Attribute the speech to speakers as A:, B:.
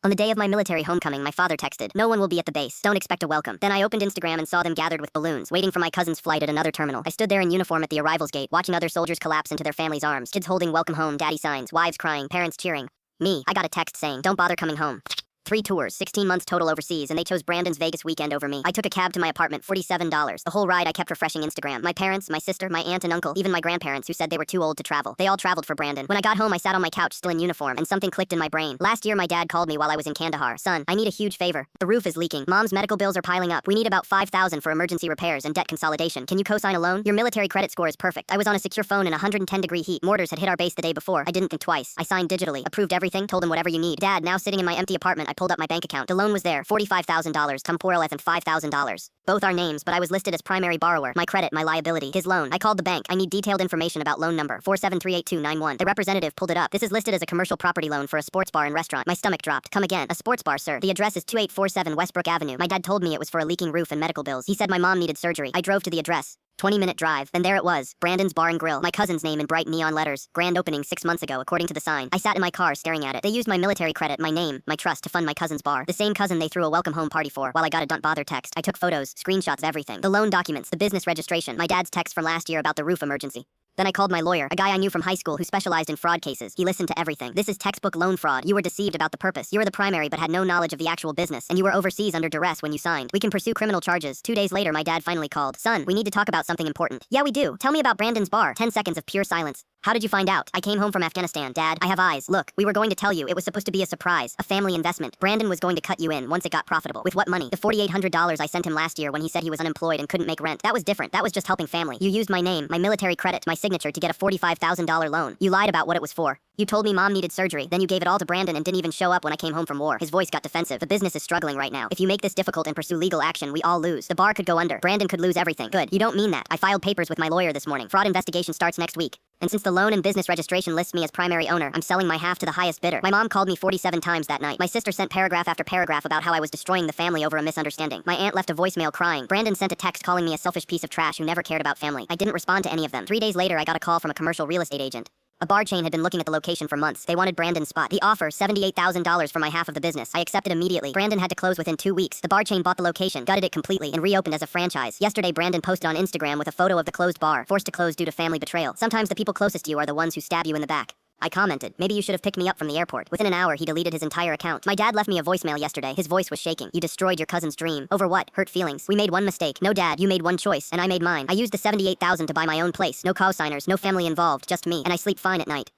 A: On the day of my military homecoming, my father texted, "No one will be at the base. Don't expect a welcome." Then I opened Instagram and saw them gathered with balloons, waiting for my cousin's flight at another terminal. I stood there in uniform at the arrivals gate, watching other soldiers collapse into their families' arms, kids holding welcome home daddy signs, wives crying, parents cheering. Me, I got a text saying, "Don't bother coming home." 3 tours, 16 months total overseas, and they chose Brandon's Vegas weekend over me. I took a cab to my apartment, $47. The whole ride I kept refreshing Instagram. My parents, my sister, my aunt and uncle, even my grandparents who said they were too old to travel. They all traveled for Brandon. When I got home, I sat on my couch still in uniform, and something clicked in my brain. Last year, my dad called me while I was in Kandahar. "Son, I need a huge favor. The roof is leaking. Mom's medical bills are piling up. We need about $5,000 for emergency repairs and debt consolidation. Can you co-sign a loan? Your military credit score is perfect." I was on a secure phone in 110-degree heat. Mortars had hit our base the day before. I didn't think twice. I signed digitally, approved everything, told him whatever you need. Dad, now sitting in my empty apartment, I pulled up my bank account. The loan was there, $45,000, temporal and $5,000. Both are names, but I was listed as primary borrower. My credit, my liability, his loan. I called the bank. "I need detailed information about loan number 4738291. The representative pulled it up. "This is listed as a commercial property loan for a sports bar and restaurant." My stomach dropped. "Come again. A sports bar, sir. The address is 2847 Westbrook Avenue. My dad told me it was for a leaking roof and medical bills. He said my mom needed surgery. I drove to the address. 20-minute drive, and there it was, Brandon's Bar and Grill. My cousin's name in bright neon letters. Grand opening 6 months ago, according to the sign. I sat in my car staring at it. They used my military credit, my name, my trust to fund my cousin's bar. The same cousin they threw a welcome home party for. While I got a "don't bother" text, I took photos, screenshots, everything. The loan documents, the business registration, my dad's text from last year about the roof emergency. Then I called my lawyer, a guy I knew from high school who specialized in fraud cases. He listened to everything. "This is textbook loan fraud. You were deceived about the purpose. You were the primary but had no knowledge of the actual business, and you were overseas under duress when you signed. We can pursue criminal charges." 2 days later, my dad finally called. "Son, we need to talk about something important." "Yeah, we do. Tell me about Brandon's bar." 10 seconds of pure silence. "How did you find out?" "I came home from Afghanistan, Dad. I have eyes. Look, we were going to tell you. It was supposed to be a surprise, a family investment. Brandon was going to cut you in once it got profitable." "With what money?" "The $4,800 I sent him last year when he said he was unemployed and couldn't make rent. That was different. That was just helping family. You used my name, my military credit, my signature to get a $45,000 loan. You lied about what it was for. You told me mom needed surgery, then you gave it all to Brandon and didn't even show up when I came home from war." His voice got defensive. "The business is struggling right now. If you make this difficult and pursue legal action, we all lose. The bar could go under. Brandon could lose everything." "Good. You don't mean that." "I filed papers with my lawyer this morning. Fraud investigation starts next week. And since the loan and business registration lists me as primary owner, I'm selling my half to the highest bidder." My mom called me 47 times that night. My sister sent paragraph after paragraph about how I was destroying the family over a misunderstanding. My aunt left a voicemail crying. Brandon sent a text calling me a selfish piece of trash who never cared about family. I didn't respond to any of them. 3 days later, I got a call from a commercial real estate agent. A bar chain had been looking at the location for months. They wanted Brandon's spot. The offer, $78,000 for my half of the business. I accepted immediately. Brandon had to close within 2 weeks. The bar chain bought the location, gutted it completely, and reopened as a franchise. Yesterday, Brandon posted on Instagram with a photo of the closed bar, forced to close due to family betrayal. "Sometimes the people closest to you are the ones who stab you in the back." I commented, "Maybe you should have picked me up from the airport." Within an hour, he deleted his entire account. My dad left me a voicemail yesterday. His voice was shaking. "You destroyed your cousin's dream. Over what? Hurt feelings. We made one mistake." "No, Dad, you made one choice, and I made mine. I used the $78,000 to buy my own place. No co-signers, no family involved, just me, and I sleep fine at night."